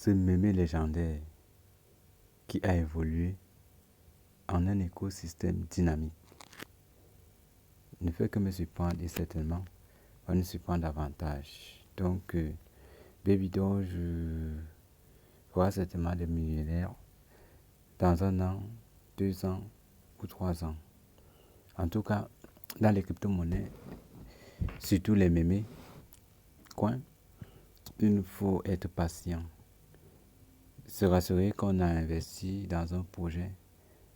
ce mémé légendaire qui a évolué en un écosystème dynamique ne fait que me surprendre et certainement va nous surprendre davantage. Donc, Babydoge sera certainement des millionnaires dans 1 an, 2 ans ou 3 ans. En tout cas, dans les crypto-monnaies, surtout les mémés, il faut être patient. Se rassurer qu'on a investi dans un projet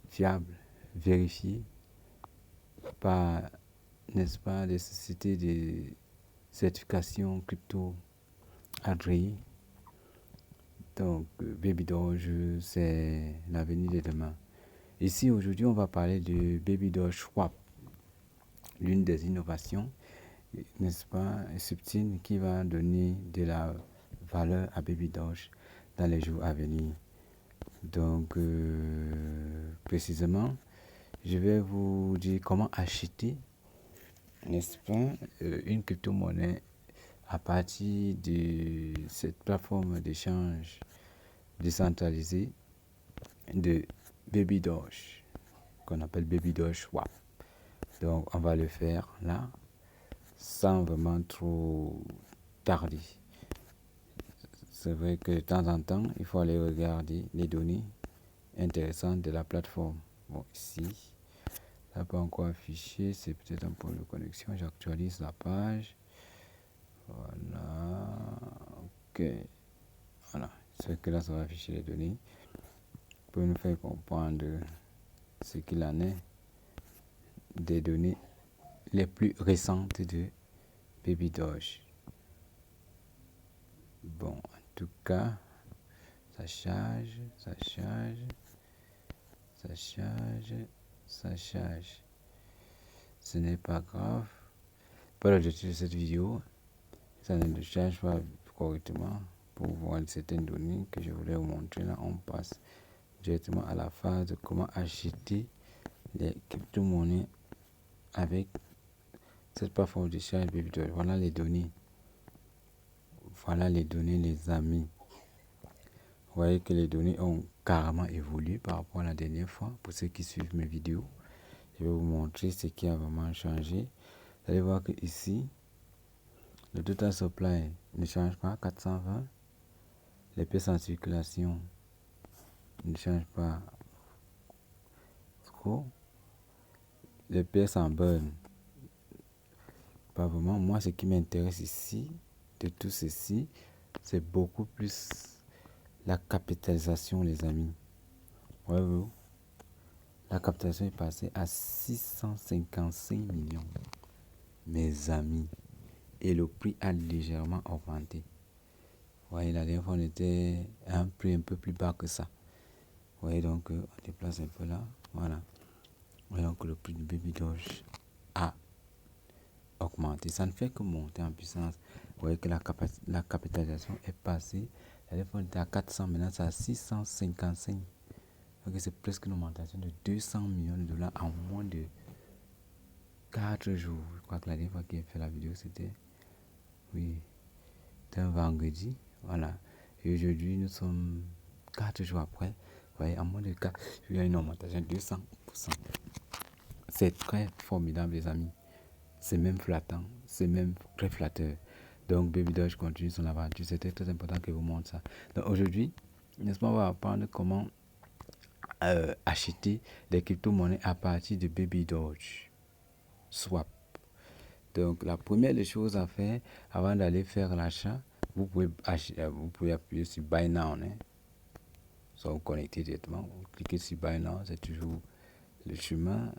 fiable, vérifié par, n'est-ce pas, des sociétés de certification crypto agréées. Donc, Babydoge, c'est l'avenir de demain. Ici, aujourd'hui, on va parler de Babydoge Swap, l'une des innovations, n'est-ce pas, subtiles qui va donner de la valeur à Babydoge dans les jours à venir. Donc, précisément, je vais vous dire comment acheter, n'est-ce pas, une crypto-monnaie à partir de cette plateforme d'échange décentralisée de Babydoge, qu'on appelle Babydoge Swap. Donc, on va le faire là, sans vraiment trop tarder. C'est vrai que de temps en temps, il faut aller regarder les données intéressantes de la plateforme. Bon, ici, ça n'a pas encore affiché, c'est peut-être un point de connexion. J'actualise la page. Voilà. Ok. Voilà. C'est que là, ça va afficher les données pour nous faire comprendre ce qu'il en est des données les plus récentes de Babydoge. Bon, en tout cas, ça charge. Ce n'est pas grave. Pas l'objectif de cette vidéo. Ça ne charge pas correctement pour voir certaines données que je voulais vous montrer. Là, on passe directement à la phase de comment acheter les crypto-monnaies avec cette plateforme de charge Babydoge. Voilà les données. Voilà les données, les amis. Vous voyez que les données ont carrément évolué par rapport à la dernière fois. Pour ceux qui suivent mes vidéos, je vais vous montrer ce qui a vraiment changé. Vous allez voir que ici, le total supply ne change pas, 420. Les pièces en circulation ne changent pas trop. Les pièces en burn, pas vraiment. Moi, ce qui m'intéresse ici, de tout ceci, c'est beaucoup plus la capitalisation, les amis. Voyez-vous, la capitalisation est passée à 655 millions, mes amis. Et le prix a légèrement augmenté. Vous voyez, la dernière fois, on était à un prix un peu plus bas que ça. Vous voyez, donc, on déplace un peu là. Voilà. Voyons que le prix du Babydoge a augmenté. Ça ne fait que monter en puissance. Vous voyez que la capitalisation est passée. La dernière fois, on était à 400, maintenant c'est à 655. Donc, c'est presque une augmentation de 200 millions de dollars en moins de 4 jours. Je crois que la dernière fois qu'il a fait la vidéo, c'était un vendredi. Voilà. Et aujourd'hui, nous sommes 4 jours après. Vous voyez, en moins de 4 jours, il y a une augmentation de 200%. C'est très formidable, les amis. C'est même flattant. C'est même très flatteur. Donc, Babydoge continue son aventure. C'était très important que je vous montre ça. Donc, aujourd'hui, n'est-ce pas, on va apprendre comment acheter des crypto-monnaies à partir de Babydoge Swap. Donc, la première des choses à faire avant d'aller faire l'achat, vous pouvez appuyer sur Buy Now. Hein. Soit vous connectez directement. Vous cliquez sur Buy Now, c'est toujours le chemin.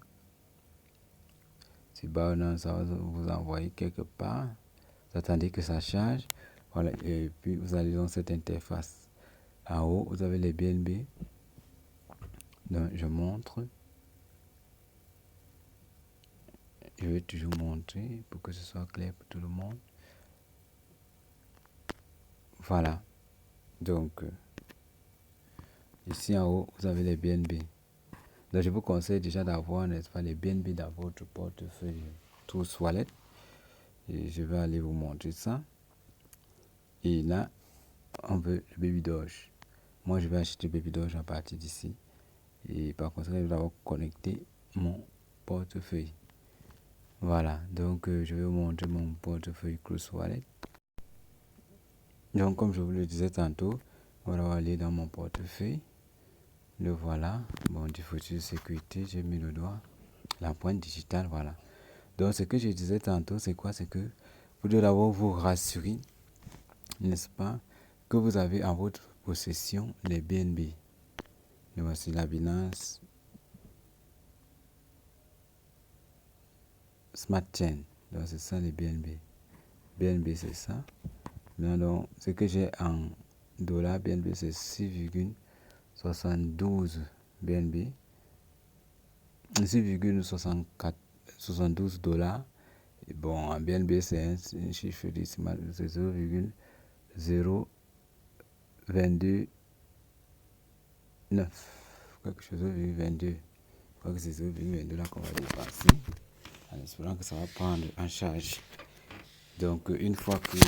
Sur Buy Now, ça va vous envoyer quelque part. Vous attendez que ça charge. Voilà, et puis vous allez dans cette interface. En haut, vous avez les BNB. Donc, je montre. Je vais toujours montrer pour que ce soit clair pour tout le monde. Voilà. Donc, ici en haut, vous avez les BNB. Donc, je vous conseille déjà d'avoir, n'est-ce pas, les BNB dans votre portefeuille Trust Wallet. Et je vais aller vous montrer ça. Et là, on veut le Baby Doge. Moi, je vais acheter le Baby Doge à partir d'ici. Et par contre, je vais d'abord connecter mon portefeuille. Voilà, donc je vais vous montrer mon portefeuille Cruise Wallet. Donc, comme je vous le disais tantôt, on va aller dans mon portefeuille. Le voilà. Bon, du focus de sécurité, j'ai mis le doigt. L'empreinte digitale, voilà. Donc, ce que je disais tantôt, c'est quoi? C'est que vous devez d'abord vous rassurer, n'est-ce pas, que vous avez en votre possession les BNB. Et voici la Binance Smart Chain. Donc, c'est ça les BNB. BNB, c'est ça. Maintenant, donc, ce que j'ai en dollars BNB, c'est 6,72 BNB. 6,72 dollars. Et bon, en BNB, c'est un chiffre décimal, c'est 0,022 quelque chose, 0,22. Je crois que c'est 0,22 là qu'on va dépasser, en espérant que ça va prendre en charge. Donc, une fois que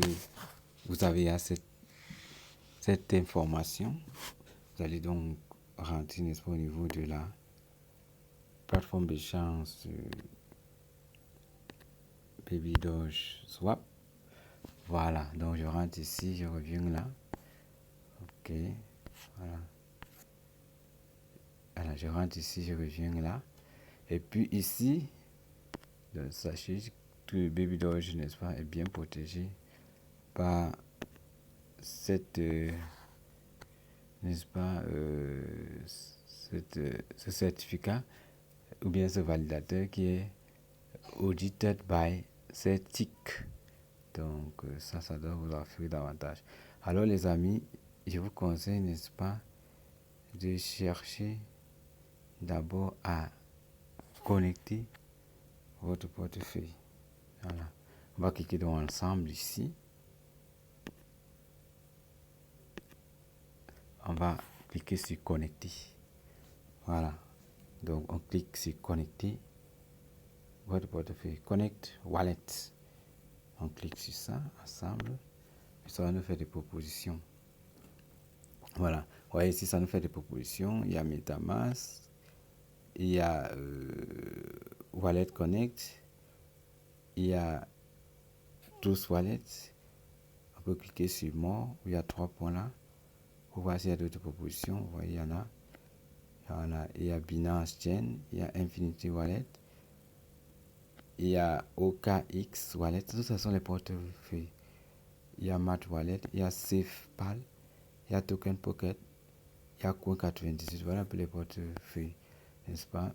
vous avez cette information, vous allez donc rentrer, n'est-ce pas, au niveau de la plateforme d'échange Baby Doge Swap. Voilà, donc je rentre ici, je reviens là. Ok, voilà. Voilà, je rentre ici, je reviens là. Et puis ici, sachez que Baby Doge, n'est-ce pas, est bien protégé par cette, n'est-ce pas, ce certificat ou bien ce validateur qui est audited by CERTIC. Donc ça doit vous offrir davantage. Alors les amis, je vous conseille, n'est-ce pas, de chercher d'abord à connecter votre portefeuille. Voilà. On va cliquer dans ensemble ici. On va cliquer sur connecter. Voilà. Donc on clique sur connecter votre portefeuille. Connect Wallet. On clique sur ça ensemble. Puis ça va nous faire des propositions. Voilà. Vous voyez ici, ça nous fait des propositions. Il y a MetaMask. Il y a Wallet Connect. Il y a Trust Wallet. On peut cliquer sur More. Il y a 3 points là. Pour voir s'il y a d'autres propositions. Vous voyez, il y en a. Il y a Binance Chain. Il y a Infinity Wallet. Il y a OKX Wallet. Tout ça sont les portefeuilles. Il y a Mat Wallet. Il y a SafePal. Il y a Token Pocket. Il y a Coin98. Voilà un peu les portefeuilles. N'est-ce pas?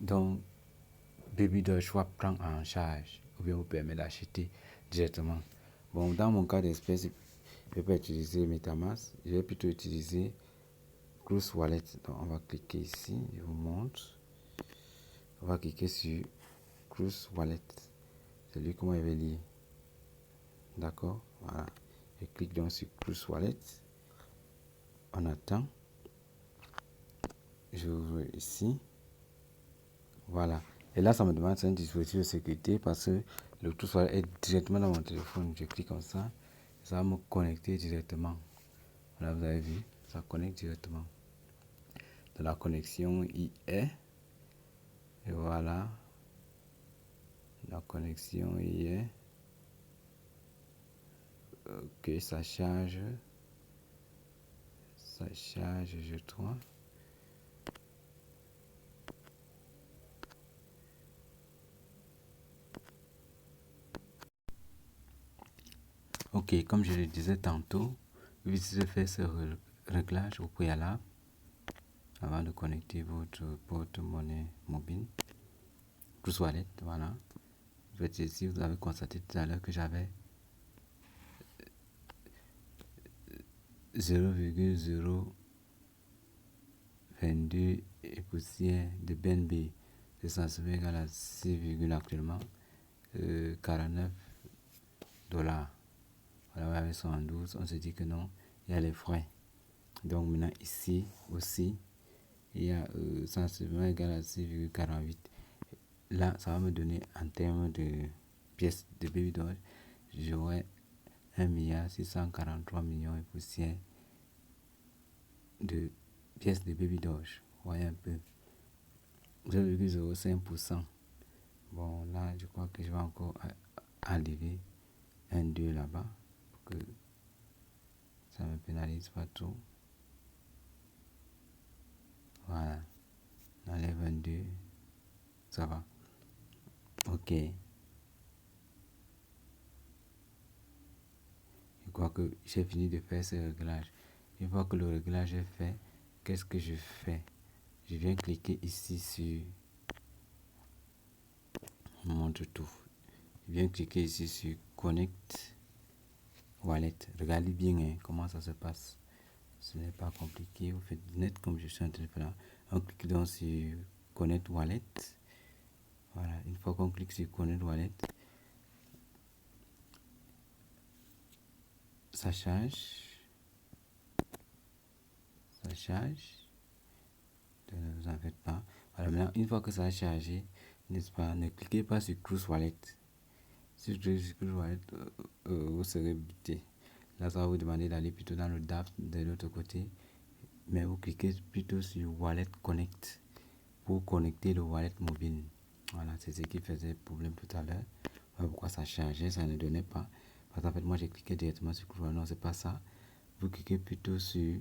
Donc, Baby Doge Swap prend en charge ou bien vous permet d'acheter directement. Bon, dans mon cas d'espèce, je ne vais pas utiliser MetaMask. Je vais plutôt utiliser Cruise Wallet. Donc, on va cliquer ici. Je vous montre. On va cliquer sur Cruise Wallet. C'est lui que moi je vais lire. D'accord? Voilà. Je clique donc sur Cruise Wallet. On attend. J'ouvre ici. Voilà. Et là, ça me demande c'est un dispositif de sécurité parce que le Cruise Wallet est directement dans mon téléphone. Je clique comme ça. Ça va me connecter directement. Voilà, vous avez vu. Ça connecte directement. Dans la connexion, il est. Et voilà. La connexion, il est. Ok, ça charge. Ça charge, je trouve. Ok, comme je le disais tantôt, vous devez faire ce réglage au préalable avant de connecter votre porte-monnaie mobile. Cruise Wallet, voilà. Ici, vous avez constaté tout à l'heure que j'avais 0,022 et poussière de BNB. C'est censé égal à 6, actuellement 49 dollars. Voilà, avec 112, on se dit que non, il y a les frais. Donc maintenant ici aussi, il y a sensiblement égal à 6,48. Là, ça va me donner en termes de pièces de Baby Doge, j'aurai 1,643 millions et poussière de pièces de Baby Doge. Voyez un peu. 0,05%. Bon, là, je crois que je vais encore enlever un 2 là-bas pour que ça ne me pénalise pas trop. Voilà. On enlève un 2. Ça va. Ok. Je crois que j'ai fini de faire ce réglage. Une fois que le réglage est fait, qu'est-ce que je fais? Je viens cliquer ici sur... Je montre tout. Je viens cliquer ici sur Connect Wallet. Regardez bien hein, comment ça se passe. Ce n'est pas compliqué. Vous faites net comme je suis en train de faire là. On clique donc sur Connect Wallet. Voilà. Une fois qu'on clique sur Connect Wallet, ça charge. Ça charge. Ne vous en faites pas. Voilà, maintenant, une fois que ça a chargé, n'est-ce pas, ne cliquez pas sur Cruise Wallet. Si vous cliquez sur Cruise Wallet, vous serez buté. Là, ça va vous demander d'aller plutôt dans le DAF de l'autre côté. Mais vous cliquez plutôt sur Wallet Connect pour connecter le wallet mobile. Voilà, c'est ce qui faisait problème tout à l'heure. Voilà pourquoi ça chargeait, ça ne donnait pas. Parce qu'en fait, moi, j'ai cliqué directement sur Cruise Wallet. Non, c'est pas ça. Vous cliquez plutôt sur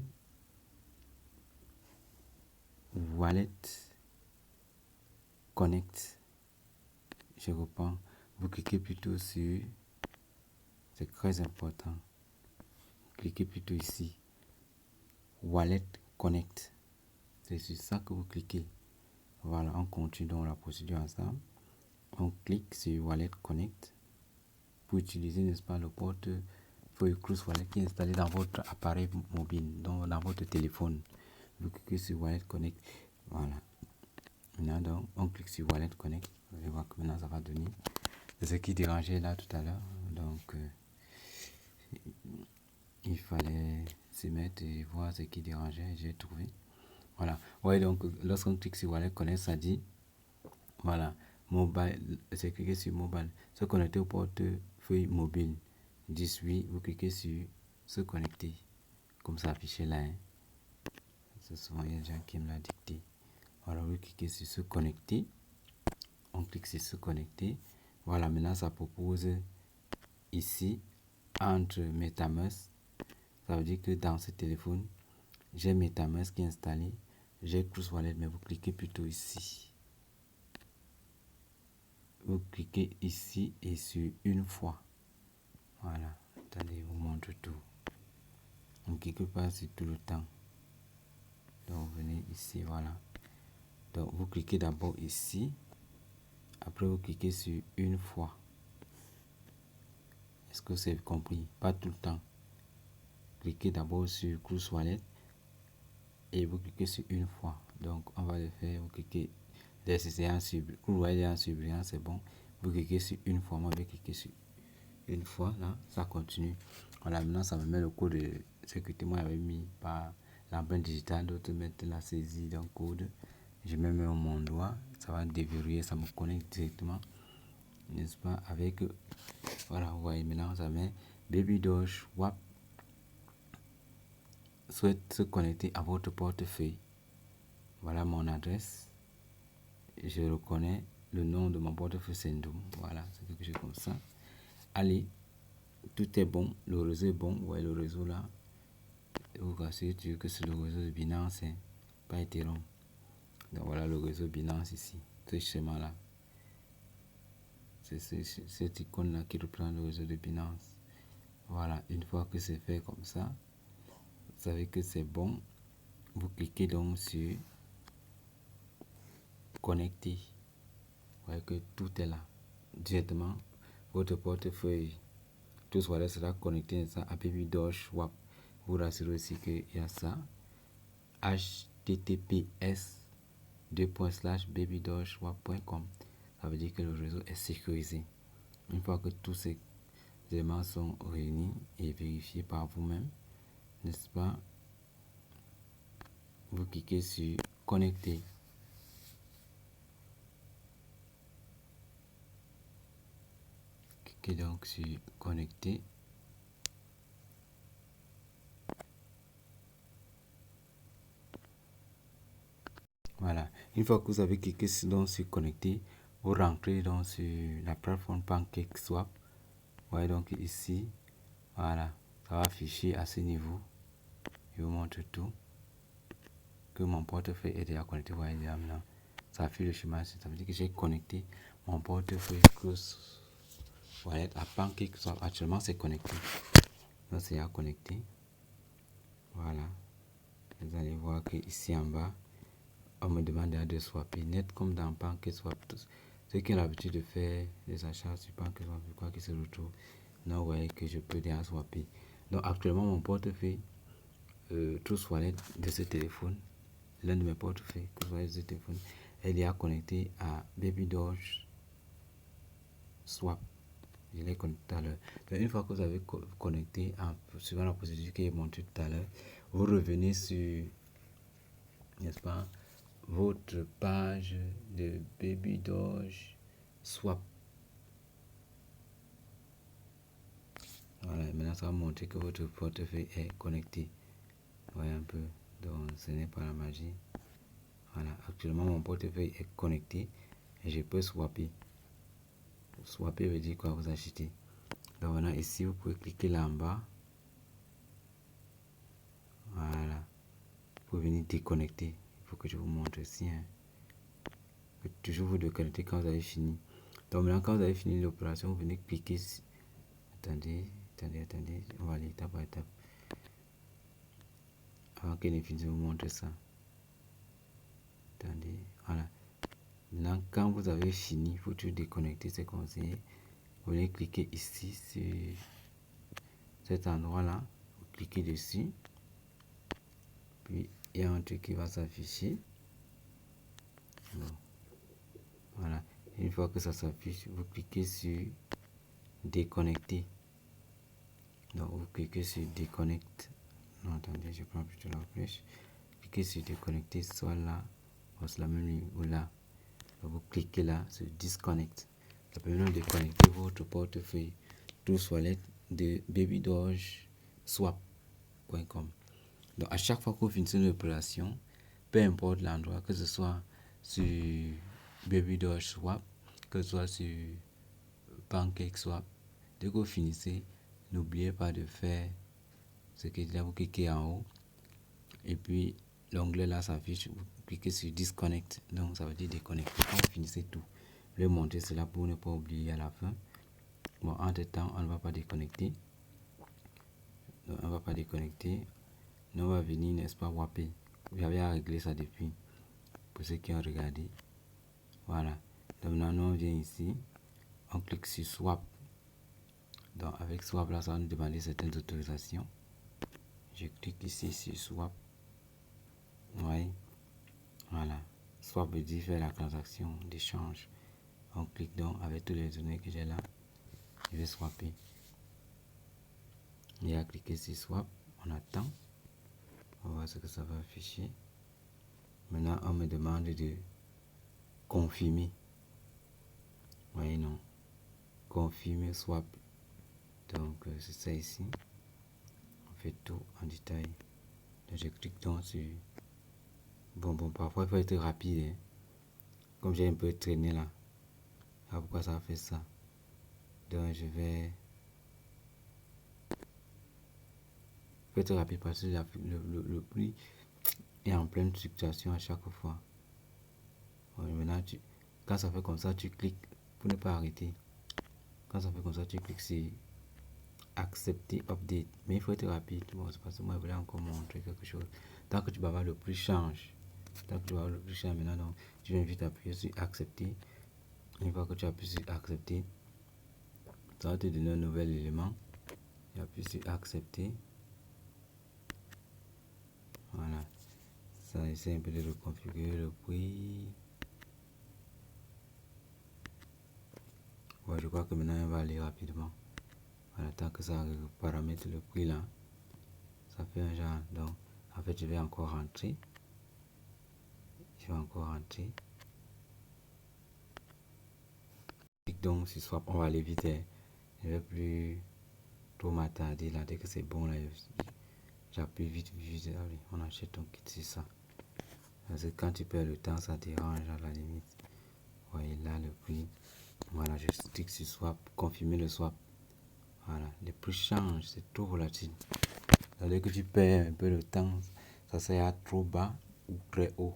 Wallet Connect. Je reprends. Vous cliquez plutôt sur... C'est très important. Cliquez plutôt ici. Wallet Connect. C'est sur ça que vous cliquez. Voilà, on continue donc la procédure ensemble. On clique sur Wallet Connect pour utiliser, n'est-ce pas, le portefeuille Cruise Wallet qui est installé dans votre appareil mobile, donc dans votre téléphone. Vous cliquez sur Wallet Connect. Voilà. Maintenant, donc, on clique sur Wallet Connect. Vous allez voir que maintenant, ça va donner. C'est ce qui dérangeait là tout à l'heure. Donc, il fallait se mettre et voir ce qui dérangeait. J'ai trouvé. Voilà. Ouais, donc, lorsqu'on clique sur Wallet Connect, ça dit, voilà, mobile, c'est cliqué sur mobile, se connecter au portefeuille mobile. 10 oui, vous cliquez sur se connecter, comme ça affiché là. Hein. C'est souvent il y a des gens qui me l'a dicté. Voilà, vous cliquez sur se connecter. On clique sur se connecter. Voilà, maintenant ça propose ici entre MetaMask. Ça veut dire que dans ce téléphone, j'ai MetaMask qui est installé. J'ai Cruise Wallet, mais vous cliquez plutôt ici. Vous cliquez ici et sur une fois. Voilà. Attendez, je vous montre tout. On ne clique pas sur tout le temps. Donc, vous venez ici, voilà. Donc, vous cliquez d'abord ici. Après, vous cliquez sur une fois. Est-ce que c'est compris? Pas tout le temps. Cliquez d'abord sur Cruise Wallet et vous cliquez sur une fois. Donc, on va le faire. Vous cliquez. C'est en surbrillant. Cruise Wallet en surbrillant, c'est bon. Vous cliquez sur une fois. Moi, je vais cliquer sur une fois. Là, ça continue. Voilà, maintenant, ça me met le code de sécurité. Moi, j'avais mis par l'empreinte digitale. D'autres mettent la saisie d'un code. Je mets même mon doigt. Ça va déverrouiller. Ça me connecte directement. N'est-ce pas? Avec. Voilà, vous voyez maintenant, ça met Baby Doge WAP souhaite se connecter à votre portefeuille. Voilà mon adresse. Je reconnais le nom de mon portefeuille Sendum. Voilà, c'est quelque chose comme ça. Allez, tout est bon. Le réseau est bon. Vous voyez le réseau là. Vous rassurez que c'est le réseau de Binance, hein, pas Ethereum. Donc voilà le réseau Binance ici. Ce schéma là. C'est cette icône là qui reprend le réseau de Binance. Voilà, une fois que c'est fait comme ça, vous savez que c'est bon. Vous cliquez donc sur connecter. Vous voyez que tout est là. Directement, votre portefeuille, tout voilà, sera connecté à Baby Doge WAP. Vous rassurez aussi qu'il y a ça. https://babydogewap.com. Ça veut dire que le réseau est sécurisé. Une fois que tous ces éléments sont réunis et vérifiés par vous-même, n'est-ce pas? Vous cliquez sur connecter. Cliquez donc sur connecter. Une fois que vous avez cliqué sur connecter, vous rentrez donc sur la plateforme PancakeSwap. Vous voyez donc ici, voilà, ça va afficher à ce niveau. Je vous montre tout. Que mon portefeuille est déjà connecté. Vous voyez déjà maintenant, ça affiche le schéma. Ça veut dire que j'ai connecté mon portefeuille Close Wallet à PancakeSwap. Actuellement, c'est connecté. Donc, c'est à connecter. Voilà. Vous allez voir que ici en bas, on me demande de swapper net comme dans PancakeSwap. Ceux qui ont l'habitude de faire des achats sur PancakeSwap, je crois qu'ils se retrouvent. Donc, vous voyez que je peux déjà swapper. Donc, actuellement, mon portefeuille Trust Wallet de ce téléphone, l'un de mes portefeuilles Trust Wallet de ce téléphone, est déjà connecté à Baby Doge Swap. Je l'ai connecté tout à l'heure. Donc, une fois que vous avez connecté, suivant la procédure que j'ai montrée tout à l'heure, vous revenez sur, n'est-ce pas, votre page de Baby Doge Swap. Voilà, maintenant ça va montrer que votre portefeuille est connecté. Vous voyez un peu, donc ce n'est pas la magie. Voilà, actuellement mon portefeuille est connecté et je peux swapper. Swapper veut dire quoi? Vous achetez. Donc maintenant ici vous pouvez cliquer là en bas. Voilà, vous pouvez venir déconnecter. Il faut que je vous montre ici. Toujours vous déconnecter quand vous avez fini. Donc maintenant quand vous avez fini l'opération, vous venez cliquer. Attendez, on va aller étape par étape. Avant qu'elle ne finisse, je vous montre ça. Attendez, voilà. Maintenant, quand vous avez fini, il faut toujours déconnecter, c'est conseillé. Vous venez cliquer ici sur cet endroit-là. Vous cliquez dessus. Puis, il y a un truc qui va s'afficher. Bon. Voilà. Une fois que ça s'affiche, vous cliquez sur déconnecter. Donc, vous cliquez sur déconnecte. Non, attendez, je prends plutôt la flèche. Cliquez sur déconnecter, soit là, soit la même ligne, ou là. Donc, vous cliquez là sur disconnect. Ça permet de déconnecter votre portefeuille Trust Wallet de babydodgeswap.com. Donc, à chaque fois que vous finissez une opération, peu importe l'endroit, que ce soit sur Baby Doge Swap, que ce soit sur PancakeSwap, dès que vous finissez, n'oubliez pas de faire ce que là, vous cliquez en haut et puis l'onglet là s'affiche, vous cliquez sur Disconnect, donc ça veut dire déconnecter. Quand vous finissez tout, je vais montrer cela pour ne pas oublier à la fin. Bon, entre temps, on ne va pas déconnecter. Donc, on ne va pas déconnecter. Nous, on va venir, n'est-ce pas, wapper. J'avais à régler ça depuis. Pour ceux qui ont regardé. Voilà. Donc maintenant, on vient ici. On clique sur Swap. Donc avec Swap, là, ça va nous demander certaines autorisations. Je clique ici sur Swap. Oui. Voilà. Swap veut dire faire la transaction d'échange. On clique donc avec toutes les données que j'ai là. Je vais swapper. Il a cliqué sur Swap. On attend. On va voir ce que ça va afficher. Maintenant, on me demande de confirmer. Oui, non. Confirmer swap. Donc, c'est ça ici. On fait tout en détail. Donc, je clique donc sur. Bon, parfois, il faut être rapide. Hein. Comme j'ai un peu traîné là. Ah, pourquoi ça fait ça? Donc, je vais. Il faut être rapide parce que le prix est en pleine fluctuation à chaque fois. Bon, maintenant, quand ça fait comme ça, tu cliques pour ne pas arrêter. Quand ça fait comme ça, tu cliques sur accepter update. Mais il faut être rapide. Bon, c'est parce que moi, je voulais encore montrer quelque chose. Tant que tu vas voir le prix change. Tant que tu vas voir le prix change maintenant, donc, tu viens vite appuyer sur accepter. Une fois que tu appuies sur accepter, ça va te donner un nouvel élément. Tu appuies sur accepter. Voilà. Ça essaie un peu de reconfigurer le prix. Bon, je crois que maintenant, on va aller rapidement. Voilà, tant que ça paramètre le prix là, ça fait un genre. Donc, en fait, je vais encore rentrer. Donc, sur swap, on va aller vite. Je ne vais plus trop m'attarder là. Dès que c'est bon, là, j'appuie vite. On achète, on quitte sur ça. Parce que quand tu perds le temps, ça dérange à la limite. Vous voyez là le prix. Voilà, je clique sur swap, confirmer le swap. Voilà, les prix changent, c'est trop volatile. C'est-à-dire que tu perds un peu de temps, ça sera trop bas ou très haut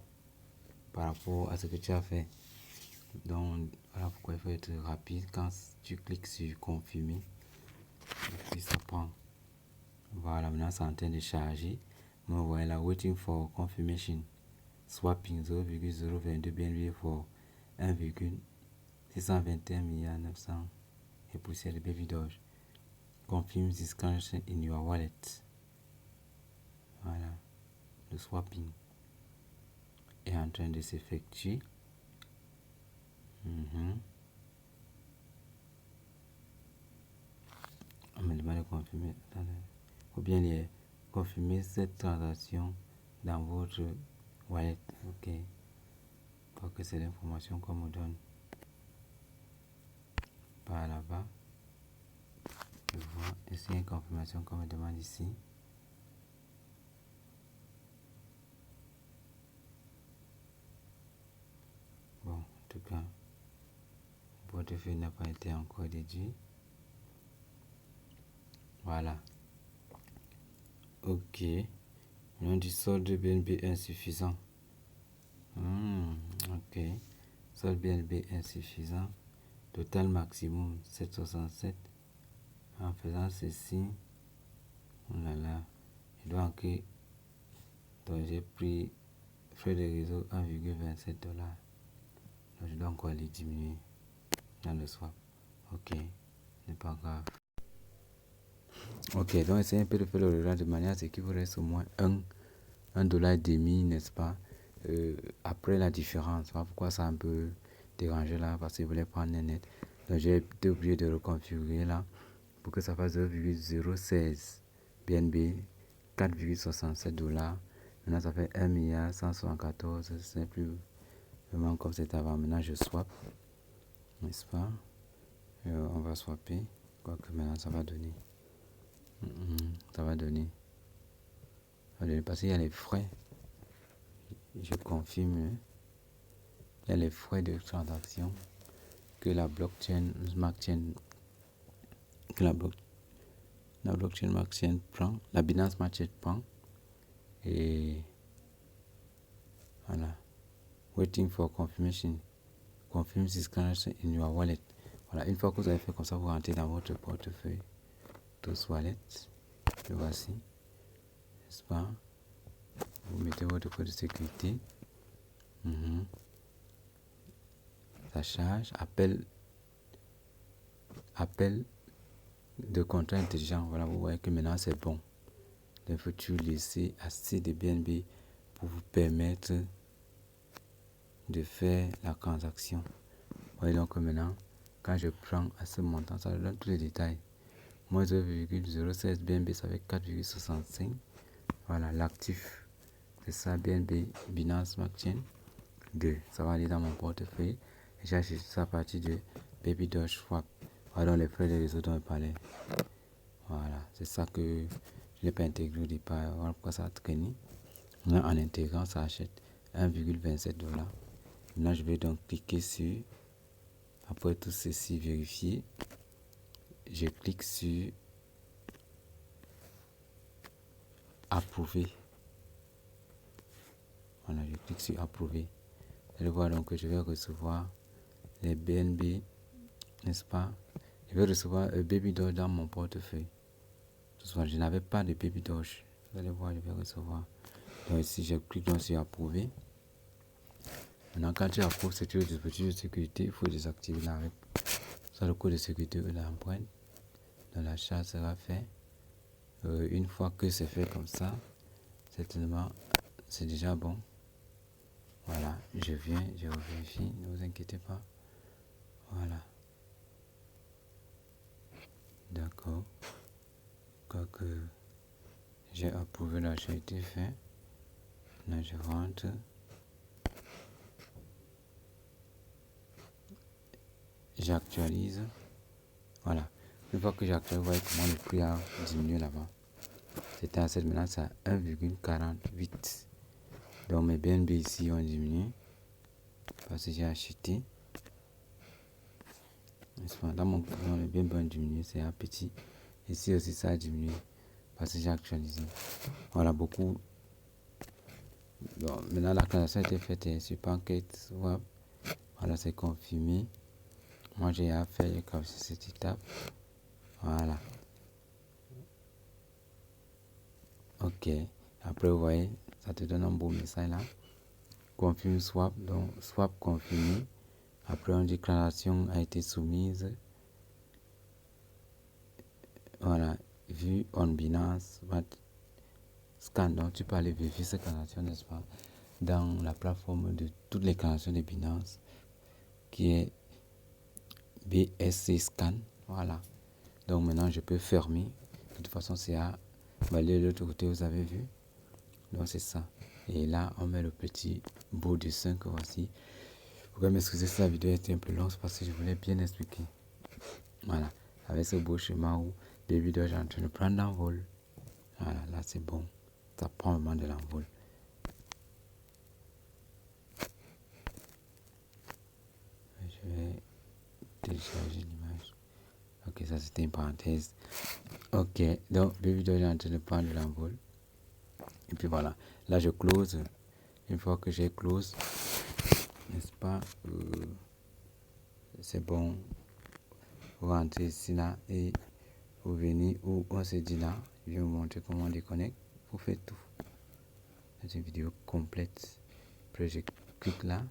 par rapport à ce que tu as fait. Donc, voilà pourquoi il faut être rapide quand tu cliques sur confirmer. Et puis ça prend. Voilà, maintenant c'est en train de charger. Mais vous voyez là, waiting for confirmation. Swapping 0,022 BNB for 1,621 milliards 900 et poussière de Baby Doge. Confirm this transaction in your wallet. Voilà, le swapping est en train de s'effectuer. On me demande de confirmer. Faut bien les confirmer cette transaction dans votre wallet. Ok. Parce que c'est l'information qu'on me donne. Par là-bas. Je vois. Ici, une confirmation qu'on me demande ici. Bon, en tout cas, le portefeuille n'a pas été encore déduit. Voilà. Ok. On dit solde BNB insuffisant. Ok. Solde BNB insuffisant. Total maximum 767. En faisant ceci, oh là là, je dois enquer. Donc j'ai pris frais de réseau 1,27 $. Donc je dois encore les diminuer dans le swap. Ok, n'est pas grave. Ok, donc essayez un peu de faire le regard de manière à ce qu'il vous reste au moins $1,5, n'est-ce pas, après la différence. Voilà pourquoi ça a un peu dérangé là, parce que je voulais prendre un net. Donc j'ai été obligé de reconfigurer là pour que ça fasse 0,016 BNB, 4,67 $. Maintenant ça fait 1,174 $. C'est plus vraiment comme c'était avant. Maintenant je swap, n'est-ce pas? On va swapper, quoique maintenant ça va donner. Ça va donner. Parce qu'il y a les frais. Je confirme. Il y a les frais de transaction que la blockchain prend, la Binance Smart Chain prend. Et voilà. Waiting for confirmation. Confirm this transaction in your wallet. Voilà, une fois que vous avez fait comme ça, vous rentrez dans votre portefeuille. Tous wallet. Le voici. N'est-ce pas? Vous mettez votre code de sécurité. Ça charge. Appel de contrat intelligent. Voilà, vous voyez que maintenant c'est bon. Il faut toujours laisser assez de BNB pour vous permettre de faire la transaction. Vous voyez donc que maintenant, quand je prends à ce montant, ça donne tous les détails. Moins 0,016 BNB, ça fait 4,65. Voilà, l'actif, c'est ça, BNB, Binance Smart Chain 2. Ça va aller dans mon portefeuille. Et j'ai acheté ça à partir de Baby Doge Swap. Voilà donc les frais de réseau dont je parlais. Voilà, c'est ça que je n'ai pas intégré au départ. Voilà pourquoi ça a traîné. Maintenant, en intégrant, ça achète 1,27 $. Maintenant, je vais donc cliquer sur, après tout ceci vérifié, je clique sur approuver. Voilà, je clique sur approuver. Vous voir donc que je vais recevoir les BNB, n'est-ce pas? Je vais recevoir un Baby Doge dans mon portefeuille. Je n'avais pas de Baby Doge. Vous allez voir, je vais recevoir. Donc ici, je clique donc sur approuver. Maintenant, quand tu approuves ce dispositif de sécurité, il faut désactiver la règle. Ça, le code de sécurité ou l'empreinte. Donc l'achat sera fait. Une fois que c'est fait comme ça, certainement, c'est déjà bon. Voilà, je viens, je vérifie, ne vous inquiétez pas. Voilà. D'accord. Quoique j'ai approuvé l'achat été fait. Là, je rentre. J'actualise. Voilà. Une fois que j'actualise, vous voyez comment le prix a diminué là-bas. C'était à cette maintenant, c'est à 1,48. Donc mes BNB ici ont diminué parce que j'ai acheté. Dans mon cas, les BNB ont diminué, c'est un petit. Ici aussi ça a diminué parce que j'ai actualisé. Voilà beaucoup. Donc, maintenant la transaction a été faite sur PancakeSwap. Voilà, c'est confirmé. Moi j'ai à faire comme cette étape. Voilà. Ok. Après vous voyez, ça te donne un beau message là. Confirme swap. Donc swap confirmé. Après on dit transaction a été soumise. Voilà. Vue on Binance. Scan. Donc tu peux aller vérifier cette transaction, n'est-ce pas, dans la plateforme de toutes les transactions de Binance qui est BSC Scan. Voilà. Donc maintenant je peux fermer. De toute façon c'est à balayer de l'autre côté, vous avez vu. Donc c'est ça. Et là on met le petit beau dessin que voici. Vous pouvez m'excuser si la vidéo était un peu longue parce que je voulais bien expliquer. Voilà. Avec ce beau schéma où Baby Doge est en train de prendre l'envol. Voilà, là c'est bon. Ça prend vraiment de l'envol. Je vais télécharger l'image. Ok, ça c'était une parenthèse. Ok, donc Baby Doge est en train de prendre de l'envol. Et puis voilà, là je close. Une fois que j'ai close, n'est-ce pas, c'est bon. Vous rentrez ici là et vous venez où on se dit là. Je vais vous montrer comment on déconnecte. Vous faites tout. C'est une vidéo complète. Après je clique là.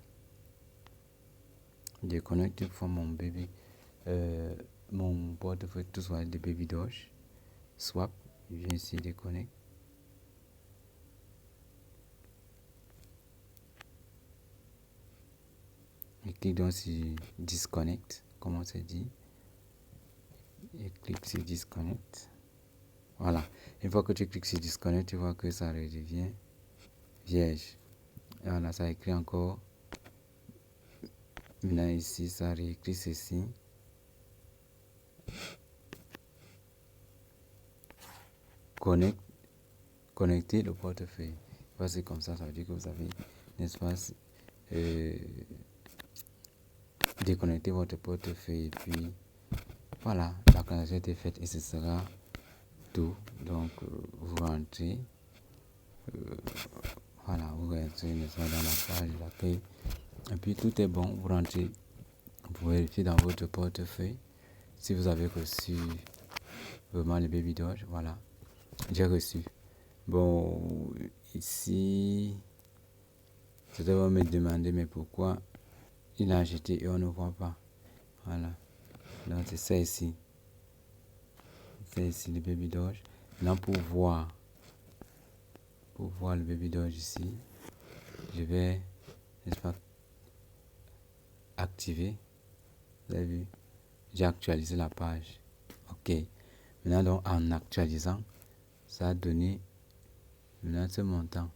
Je déconnecte une fois mon bébé. Mon portefeuille tout soit de Baby Doge. Swap. Je viens ici déconnecte. Je clique donc sur Disconnect, comme on s'est dit. Et clique sur Disconnect. Voilà. Une fois que tu cliques sur Disconnect, tu vois que ça redevient vierge. Et voilà, ça écrit encore. Maintenant ici, ça réécrit ceci. Connecter le portefeuille. C'est comme ça veut dire que vous avez, n'est-ce pas, déconnecter votre portefeuille. Et puis, voilà, la connexion est faite et ce sera tout. Donc, vous rentrez. Voilà, vous rentrez, n'est-ce pas, dans la page d'accueil. Et puis, tout est bon. Vous rentrez. Vous vérifiez dans votre portefeuille si vous avez reçu vraiment le Baby Doge. Voilà, j'ai reçu. Bon, ici, ça doit me demander, mais pourquoi il a acheté et on ne voit pas. Voilà, donc c'est ça ici. C'est ici le Baby Doge. Maintenant, pour voir le Baby Doge ici, je vais, n'est-ce pas, activer. Vous avez vu, j'ai actualisé la page. Ok, maintenant, donc, en actualisant, ça a donné maintenant ce montant.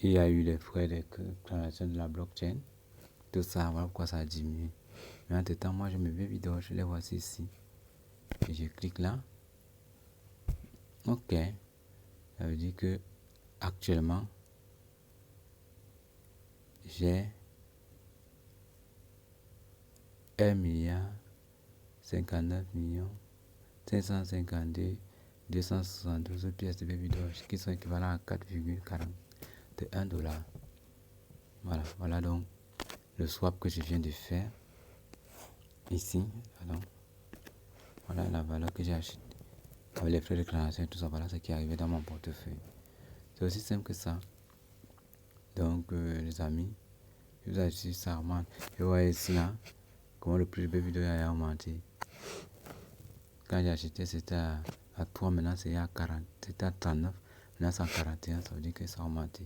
Il y a eu les frais de création de la blockchain. Tout ça, voilà pourquoi ça a diminué. Mais entre temps, moi, je me mets vidéo, je les vois ici. Et je clique là. Ok. Ça veut dire que actuellement, j'ai 1,59,552,272 pièces de Baby Doge qui sont équivalents à 4,41 $. Voilà donc le swap que je viens de faire ici. Voilà la valeur que j'ai achetée avec les frais de création et tout ça. Voilà ce qui est arrivé dans mon portefeuille. C'est aussi simple que ça. Donc les amis, je vous assure, ça augmente. Et vous voyez ici là, comment le prix de Baby Doge a augmenté. Quand j'ai acheté, c'était à 3, maintenant c'est à 40. C'était à 39, maintenant c'est à 41. Ça veut dire que ça a augmenté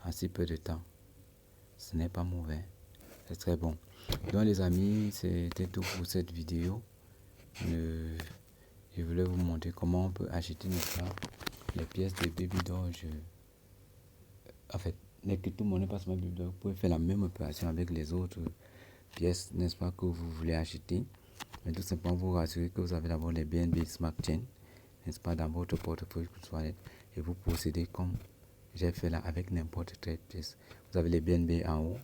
en si peu de temps. Ce n'est pas mauvais, c'est très bon. Donc les amis, c'était tout pour cette vidéo. Je voulais vous montrer comment on peut acheter les pièces de Baby Doge. En fait, les crypto-monnaies, pas seulement Baby Doge, vous pouvez faire la même opération avec les autres pièces, n'est-ce pas, que vous voulez acheter. Mais tout simplement vous rassurer que vous avez d'abord les BNB Smart Chain, n'est-ce pas, dans votre portefeuille, et vous procédez comme j'ai fait là avec n'importe quelle pièce. Vous avez les BNB en haut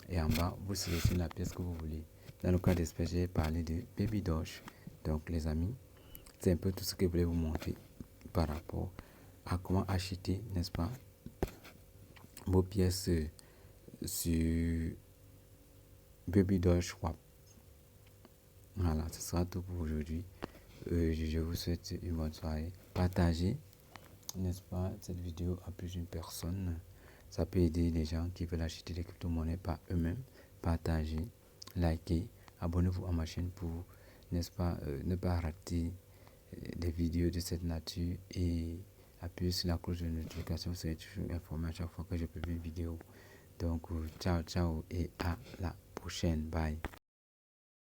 et en bas, vous sélectionnez la pièce que vous voulez. Dans le cas d'espèce, j'ai parlé de Baby Doge. Donc les amis, c'est un peu tout ce que je voulais vous montrer par rapport à comment acheter, n'est-ce pas, vos pièces sur Baby Doge Swap. Voilà, ce sera tout pour aujourd'hui. Je vous souhaite une bonne soirée. Partagez, n'est-ce pas, cette vidéo à plus d'une personne. Ça peut aider les gens qui veulent acheter des crypto-monnaies par eux-mêmes. Partagez, likez, abonnez-vous à ma chaîne pour, n'est-ce pas, ne pas rater des vidéos de cette nature et appuyez sur la cloche de notification. Vous serez toujours informé à chaque fois que je publie une vidéo. Donc, ciao, ciao et à la prochaine. Bye.